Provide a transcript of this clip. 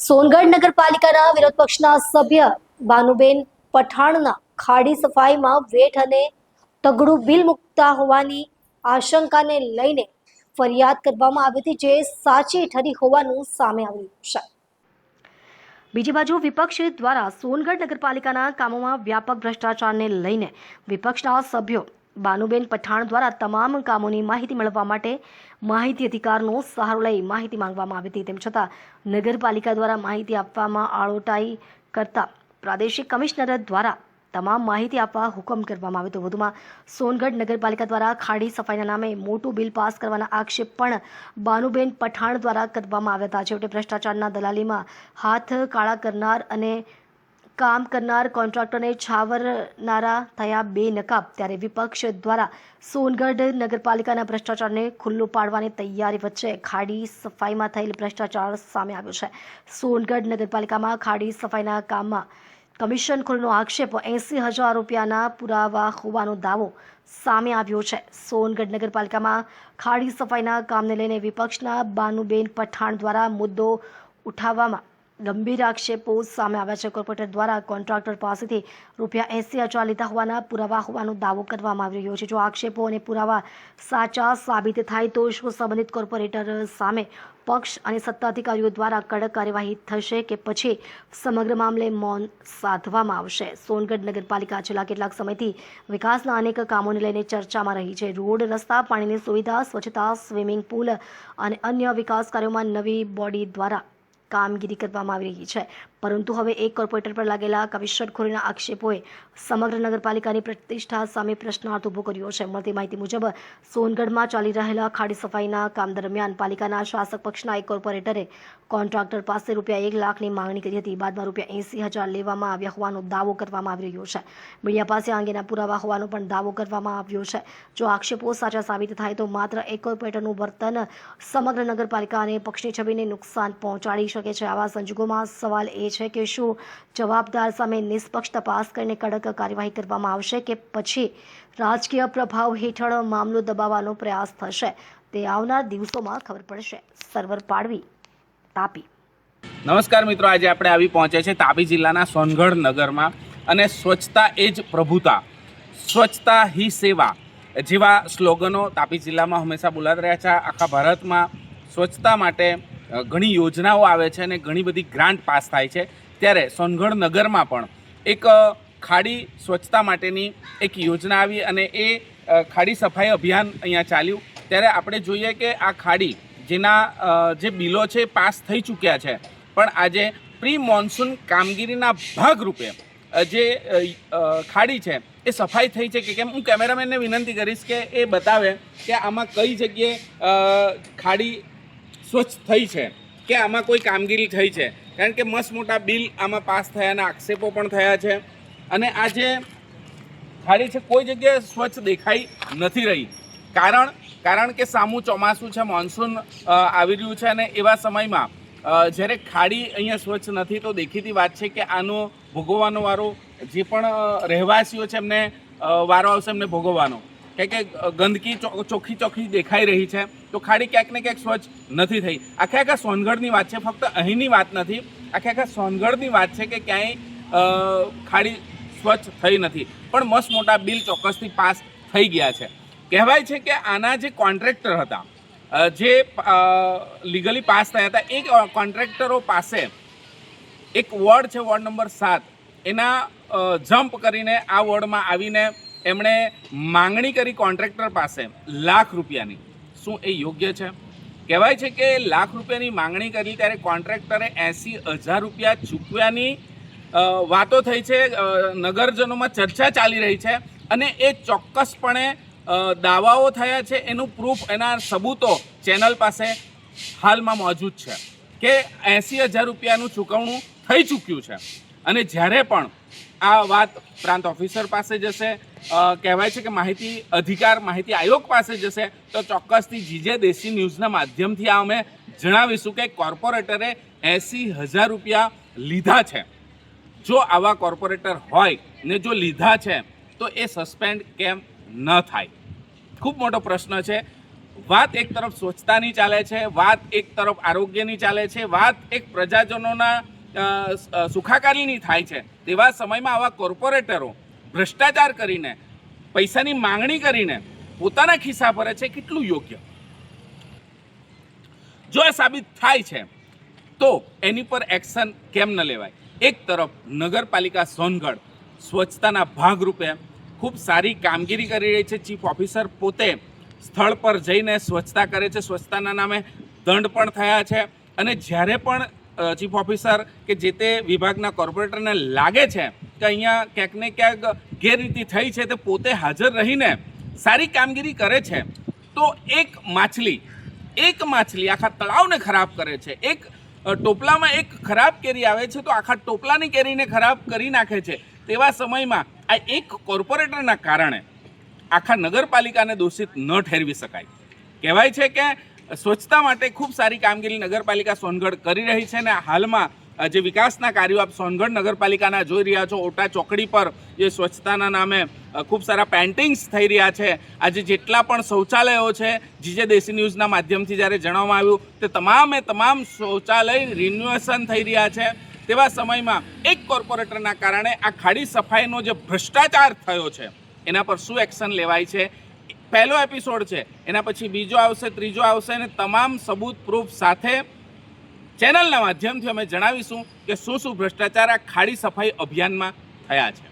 સોનગઢ નગરપાલિકાના વિરોધ પક્ષના સભ્ય બાનુબેન પઠાણના ખાડી સફાઈમાં વેઠ અને તગડું બિલ મુકતા હોવાની આશંકાને લઈને ફરિયાદ કરવામાં આવી હતી, જે સાચી ઠરી હોવાનું સામે આવ્યું છે. બીજી બાજુ વિપક્ષ દ્વારા સોનગઢ નગરપાલિકાના કામોમાં વ્યાપક ભ્રષ્ટાચારને લઈને વિપક્ષના સભ્યો બાનુબેન પઠાણ દ્વારા તમામ કામોની માહિતી મેળવવા માટે માહિતી અધિકારનો સહારો લઈ માહિતી માંગવામાં આવી હતી. તેમ છતાં નગરપાલિકા દ્વારા માહિતી આપવામાં આળોટાઈ કરતા પ્રાદેશિક કમિશનર દ્વારા તમામ માહિતી આપવા હુકમ કરવામાં આવ્યો હતો. વધુમાં સોનગઢ નગરપાલિકા દ્વારા ખાડી સફાઈના નામે મોટું બિલ પાસ કરવાના આક્ષેપ પણ બાનુબેન પઠાણ દ્વારા કરવામાં આવ્યા હતા. છેવટે ભ્રષ્ટાચારના દલાલીમાં હાથ કાળા કરનાર અને કામ કરનાર કોન્ટ્રાક્ટરને છાવરનારા થયા બે નકાબ. ત્યારે વિપક્ષ દ્વારા સોનગઢ નગરપાલિકાના ભ્રષ્ટાચારને ખુલ્લું પાડવાની તૈયારી વચ્ચે ખાડી સફાઈમાં થયેલ ભ્રષ્ટાચાર સામે આવ્યો છે. સોનગઢ નગરપાલિકામાં ખાડી સફાઈના કામમાં કમિશનખોરીનો આક્ષેપ 80,000 રૂપિયાના પુરાવા હોવાનો દાવો સામે આવ્યો છે. સોનગઢ નગરપાલિકામાં ખાડી સફાઈના કામને લઈને વિપક્ષના બાનુબેન પઠાણ દ્વારા મુદ્દો ઉઠાવવામાં ગંભીર આક્ષેપો સામે આવ્યા છે. કોર્પોરેટર દ્વારા કોન્ટ્રાક્ટર પાસેથી રૂપિયા 80,000 લીધા હોવાના પુરાવા હોવાનો દાવો કરવામાં આવી રહ્યો છે. જો આક્ષેપો અને પુરાવા સાચા સાબિત થાય તો શું સંબંધિત કોર્પોરેટર સામે પક્ષ અને સત્તાધિકારીઓ દ્વારા કડક કાર્યવાહી થશે કે પછી સમગ્ર મામલે મૌન સાધવામાં આવશે? સોનગઢ નગરપાલિકા છેલ્લા કેટલાક સમયથી વિકાસના અનેક કામોને લઈને ચર્ચામાં રહી છે. રોડ, રસ્તા, પાણીની સુવિધા, સ્વચ્છતા, સ્વિમિંગ પુલ અને અન્ય વિકાસ કાર્યોમાં નવી બોડી દ્વારા કામગીરી કરવામાં આવી રહી છે. પરંતુ હવે એક કોર્પોરેટર પર લાગેલા કમિશનખોરીના આક્ષેપોએ સમગ્ર નગરપાલિકાની પ્રતિષ્ઠા સામે પ્રશ્નાર્થ ઊભો કર્યો છે. મળતી માહિતી મુજબ સોનગઢમાં ચાલી રહેલા ખાડી સફાઈના કામ દરમિયાન પાલિકાના શાસક પક્ષના એક કોર્પોરેટરે કોન્ટ્રાક્ટર પાસે રૂપિયા 1 લાખની માંગણી કરી હતી. બાદમાં રૂપિયા 80,000 લેવામાં આવ્યા હોવાનો દાવો કરવામાં આવી રહ્યો છે. મીડિયા પાસે આ અંગેના પુરાવા હોવાનો પણ દાવો કરવામાં આવ્યો છે. જો આક્ષેપો સાચા સાબિત થાય તો માત્ર એક કોર્પોરેટરનું વર્તન સમગ્ર નગરપાલિકા અને પક્ષની છબીને નુકસાન પહોંચાડી શકે છે. આવા સંજોગોમાં સવાલ એ છે કે શું જવાબદાર સામે નિષ્પક્ષ તપાસ કરીને કડક કાર્યવાહી કરવામાં આવશે કે પછી રાજકીય પ્રભાવ હેઠળ મામલો દબાવવાનો પ્રયાસ થશે? તે આવનાર દિવસોમાં ખબર પડશે. સર્વર પાડવી, તાપી. નમસ્કાર મિત્રો, આજે આપણે આવી પહોંચ્યા છે તાપી જિલ્લાના સોનગઢ નગરમાં અને સ્વચ્છતા એ જ પ્રભુતા, સ્વચ્છતા હી સેવા જેવા સ્લોગનો તાપી જિલ્લામાં હંમેશા બોલાતા રહ્યા છે. આખા ભારતમાં સ્વચ્છતા માટે ઘણી યોજનાઓ આવે છે અને ઘણી બધી ગ્રાન્ટ પાસ થાય છે. ત્યારે સોનગઢ નગરમાં પણ એક ખાડી સ્વચ્છતા માટેની એક યોજના આવી અને એ ખાડી સફાઈ અભિયાન અહીંયા ચાલ્યું. ત્યારે આપણે જોઈએ કે આ ખાડી જેના જે બિલો છે પાસ થઈ ચૂક્યા છે, પણ આજે પ્રી મોન્સૂન કામગીરીના ભાગરૂપે જે ખાડી છે એ સફાઈ થઈ છે કે કેમ. હું કેમેરામેનને વિનંતી કરીશ કે એ બતાવે કે આમાં કઈ જગ્યાએ ખાડી સ્વચ્છ થઈ છે કે આમાં કોઈ કામગીરી થઈ છે. કારણ કે મસ્ત મોટા બિલ આમાં પાસ થયાના આક્ષેપો પણ થયા છે અને આ જે ખાડી છે કોઈ જગ્યાએ સ્વચ્છ દેખાઈ નથી રહી. કારણ કે સામું ચોમાસું છે, મોન્સૂન આવી રહ્યું છે અને એવા સમયમાં જ્યારે ખાડી અહીંયા સ્વચ્છ નથી તો દેખીતી વાત છે કે આનો ભોગવવાનો વારો જે પણ રહેવાસીઓ છે એમને વારો આવશે એમને ભોગવવાનો. કે ગંદકી ચોખ્ખી દેખાઈ રહી છે તો ખાડી ક્યાંક ને ક્યાંક સ્વચ્છ નથી થઈ. આખા સોનગઢની વાત છે, ફક્ત અહીંની વાત નથી, આખા સોનગઢની વાત છે કે ક્યાંય ખાડી સ્વચ્છ થઈ નથી. પણ મસ્ત મોટા બિલ ચોક્કસથી પાસ થઈ ગયા છે. કહેવાય છે કે આના જે કોન્ટ્રાક્ટર હતા, જે લીગલી પાસ થયા હતા, એ કોન્ટ્રાક્ટરો પાસે એક વોર્ડ છે, વોર્ડ નંબર 7, એના જમ્પ કરીને આ વોર્ડમાં આવીને એમણે માંગણી કરી કોન્ટ્રાક્ટર પાસે ₹1,00,000. શું એ યોગ્ય છે? કહેવાય છે કે ₹1,00,000ની માંગણી કરી ત્યારે કોન્ટ્રાક્ટરે 80,000 રૂપિયા ચૂકવ્યાની વાતો થઈ છે, નગરજનોમાં ચર્ચા ચાલી રહી છે અને એ ચોક્કસપણે દાવાઓ થયા છે. એનું પ્રૂફ, એના સબૂતો ચેનલ પાસે હાલમાં મોજૂદ છે કે 80,000 રૂપિયાનું ચૂકવણું થઈ ચૂક્યું છે. અને જ્યારે પણ આ વાત પ્રાંત ઓફિસર પાસે જશે, કહેવાય છે કે માહિતી આયોગ પાસે જશે તો ચોક્કસથી જીજે દેશી ન્યૂઝના માધ્યમથી આ અમે જણાવીશું કે કોર્પોરેટરે 80,000 રૂપિયા લીધા છે. જો આવા કોર્પોરેટર હોય ને જો લીધા છે તો એ સસ્પેન્ડ કેમ ન થાય? ખૂબ મોટો પ્રશ્ન છે. વાત એક તરફ સ્વચ્છતાની ચાલે છે, વાત એક તરફ આરોગ્યની ચાલે છે, વાત એક પ્રજાજનોના સુખાકારીની થાય છે, તેવા સમયમાં આવા કોર્પોરેટરો ભ્રષ્ટાચાર કરીને પૈસાની માંગણી કરીને પોતાના ખિસ્સા ભરે છે, કેટલું યોગ્ય? જો એ સાબિત થાય છે તો એની પર એક્શન કેમ ન લેવાય? એક તરફ નગરપાલિકા સોનગઢ સ્વચ્છતાના ભાગરૂપે ખૂબ સારી કામગીરી કરી રહી છે. ચીફ ઓફિસર પોતે સ્થળ પર જઈને સ્વચ્છતા કરે છે, સ્વચ્છતાના નામે દંડ પણ થયા છે. અને જ્યારે પણ ચીફ ઓફિસર કે જે તે વિભાગના કોર્પોરેટરને લાગે છે કે અહીંયા ક્યાંક ને ક્યાંક ગેરરીતિ થઈ છે, તે પોતે હાજર રહીને સારી કામગીરી કરે છે. તો એક માછલી આખા તળાવને ખરાબ કરે છે. એક ટોપલામાં એક ખરાબ કેરી આવે છે તો આખા ટોપલાની કેરીને ખરાબ કરી નાખે છે. તેવા સમયમાં આ એક કોર્પોરેટરના કારણે આખા નગરપાલિકાને દોષિત ન ઠેરવી શકાય. કહેવાય છે કે સ્વચ્છતા માટે ખૂબ સારી કામગીરી નગરપાલિકા સોનગઢ કરી રહી છે. અને હાલમાં જે વિકાસના કાર્યો આપ સોનગઢ નગરપાલિકાના જોઈ રહ્યા છો, ઓટા ચોકડી પર જે સ્વચ્છતાના નામે ખૂબ સારા પેન્ટિંગ્સ થઈ રહ્યા છે. આજે જેટલા પણ શૌચાલયો છે, જીજે દેશી ન્યૂઝના માધ્યમથી જ્યારે જણાવવામાં આવ્યું તે તમામ શૌચાલય રિન્યુએશન થઈ રહ્યા છે. તેવા સમયમાં એક કોર્પોરેટરના કારણે આ ખાડી સફાઈનો જે ભ્રષ્ટાચાર થયો છે એના પર શું એક્શન લેવાય છે? પહેલો એપિસોડ છે, એના પછી બીજો આવશે, ત્રીજો આવશે, અને તમામ સબૂત પ્રૂફ સાથે ચેનલના માધ્યમથી અમે જણાવીશું કે શું ભ્રષ્ટાચાર આ ખાડી સફાઈ અભિયાનમાં થયા છે.